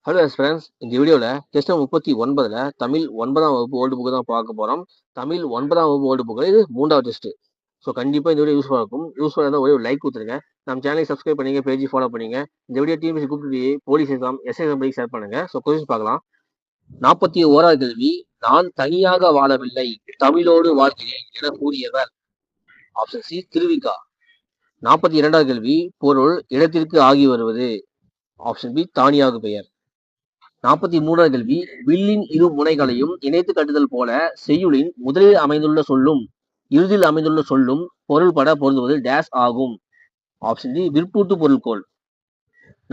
Hello friends, இந்த வீடியோவில் test 39ல் Tamil 9ஆம் வகுப்பு ஓல்டு புக்கு தான் பார்க்க போகிறோம். தமிழ் 9ஆம் வகுப்பு ஓல்டு புக்கு இது 3வது டெஸ்ட். ஸோ கண்டிப்பாக இந்த வீடியோ யூஸ்ஃபுல்லாக இருக்கும். யூஸ்ஃபுல்லாக இருந்தால் ஒரே ஒரு லைக் கொடுத்துருங்க. நம்ம சேனலை சப்ஸ்கிரைப் பண்ணிங்க, பேஜ் ஃபாலோ பண்ணிங்க. இந்த video TNPSC group 2 police exam, SI exam share பண்ணுங்க. ஸோ கொஸ்டின் பார்க்கலாம். 41வது கேள்வி, நான் தனியாக வாழவில்லை, தமிழோடு வாழ்கிறேன் என கூறியவர். Option C Thiru Vi Ka. 42வது கேள்வி, பொருள் இடத்திற்கு ஆகி வருவது. ஆப்ஷன் பி தானியாக பெயர். 43வது கேள்வி, வில்லின் இரு முனைகளையும் இணைத்து கட்டுதல் போல செய்யுளின் முதலில் அமைந்துள்ள சொல்லும் இறுதியில் அமைந்துள்ள சொல்லும் பொருள்பட பொருந்துவது டேஸ் ஆகும். ஆப்ஷன் டி விற்பூட்டு பொருள்கோள்.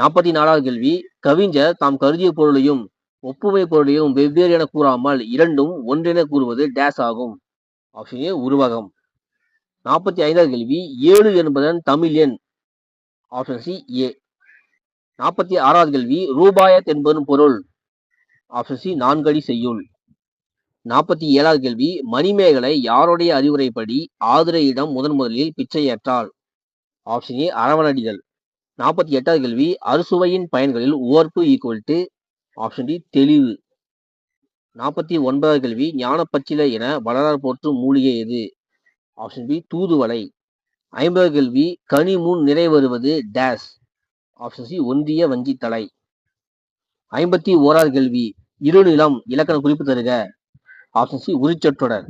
44வது கேள்வி, கவிஞர் தாம் கருதிய பொருளையும் ஒப்புமை பொருளையும் வெவ்வேறு என கூறாமல் இரண்டும் ஒன்றென கூறுவது டேஸ் ஆகும். ஆப்ஷன் ஏ உருவகம். 45வது கேள்வி, 7 என்பதன் தமிழ் எண். Option C A. 46வது கேள்வி, ரூபாயத் என்பதன் பொருள். ஆப்ஷன் சி நான்கடி செய்யுள். 47வது கேள்வி, மணிமேகலை யாருடைய அறிவுரைப்படி ஆதிரையிடம் முதலில் பிச்சை ஏற்றாள். Option A அரவணடிகள். 48வது கேள்வி, அறுசுவையின் பயன்களில் உவர்ப்பு ஈக்குவல் டு. ஆப்ஷன் டி தெளிவு. 49வது கேள்வி, ஞானப்பச்சிலை என வளரார் போற்றும் மூலிகை எது. ஆப்ஷன் பி தூதுவளை. 50வது கேள்வி, கனி முன் நிறை வருவது டேஸ். ஆப்ஷன் சி ஒன்றிய வஞ்சித்தலை. 51வது கேள்வி, இருநிலம் இலக்கண குறிப்பு தருக. Option C உரிச்சொற்றொடர்.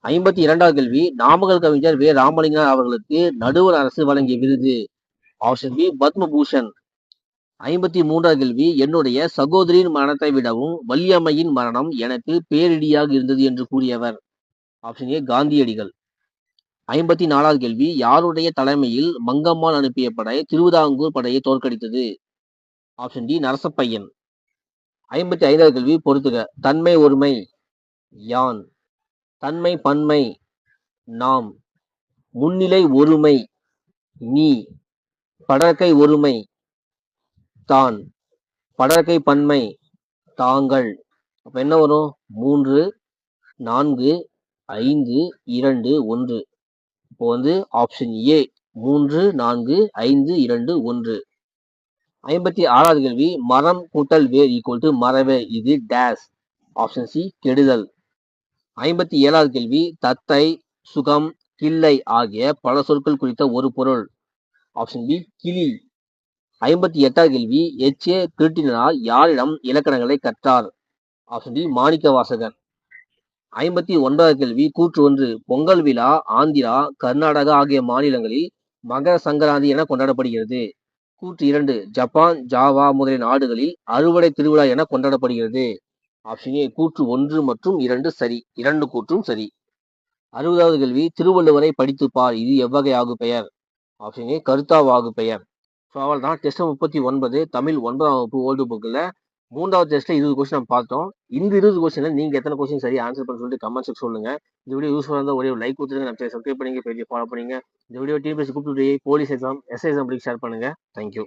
52வது கேள்வி, நாமக்கல் கவிஞர் வே ராமலிங்கனார் அவர்களுக்கு நடுவர் அரசு வழங்கிய விருது. Option B Padma Bhushan. 53வது கேள்வி, என்னுடைய சகோதரியின் மரணத்தை விடவும் வள்ளியம்மையின் மரணம் எனக்கு பேரிடியாக இருந்தது என்று கூறியவர். ஆப்ஷன் ஏ காந்தியடிகள். 54வது கேள்வி, யாருடைய தலைமையில் மங்கம்மாள் அனுப்பிய படை திருவிதாங்கூர் படையை தோற்கடித்தது. Option D நரசப்பையன். 55வது கேள்வி பொறுத்துக. தன்மை ஒருமை யான், தன்மை பன்மை நாம், முன்னிலை ஒருமை நீ, படர்க்கை ஒருமை தான், படர்க்கை பன்மை தாங்கள். அப்ப என்ன வரும்? 3, 4, 5, 2, 1. இப்போ ஆப்ஷன் ஏ 3, 4, 5, 2, 1. 56வது கேள்வி, மரம் கூட்டல் வேர் ஈக்குவல் டு மரவேர், இது டேஸ். ஆப்ஷன் சி கெடுதல். 57வது கேள்வி, தத்தை, சுகம், கிள்ளை ஆகிய பல சொற்கள் குறித்த ஒரு பொருள். ஆப்ஷன் பி கிளி. 58வது கேள்வி, எச்.ஏ. கிருட்டிணனார் யாரிடம் இலக்கணங்களை கற்றார். Option D Manikka Vasagar. 59வது கேள்வி கூற்று 1, பொங்கல் விழா ஆந்திரா, கர்நாடகா ஆகிய மாநிலங்களில் மகர சங்கராந்தி என கொண்டாடப்படுகிறது. கூற்று 2, ஜப்பான், ஜாவா முதலிய நாடுகளில் அறுவடை திருவிழா என கொண்டாடப்படுகிறது. ஆப்ஷன் ஏ கூற்று 1 மற்றும் 2 சரி, 2 கூற்றும் சரி. 60வது கேள்வி, திருவள்ளுவரை படித்து பார், இது எவ்வகை ஆகு பெயர். ஆப்ஷன் ஏ கருத்தா வாகு பெயர். ஸோ அவள் தான் டெஸ்ட் 39 தமிழ் 9ஆம் வகுப்பு ஓல்டு புக்கில் 3வது டெஸ்ட்ல 20 கொஸ்டின் நம்ம பார்த்தோம். இந்த 20 கொஸ்டின்ல நீங்க எத்தனை கொஸ்டின் சரி ஆன்சர் பண்ண சொல்லிட்டு கமெண்ட் செக்ஷன் சொல்லுங்க. இந்த வீடியோ யூஸ்ஃபுல்லாக இருந்தால் ஒரே ஒரு லைக் கொடுத்துருங்க. நம்ம சப்ஸ்கிரைப் பண்ணிங்க, பேஜ் ஃபாலோ பண்ணிங்க. இந்த video TNPSC group 2 police exam, SI exam share பண்ணுங்க. தேங்க்யூ.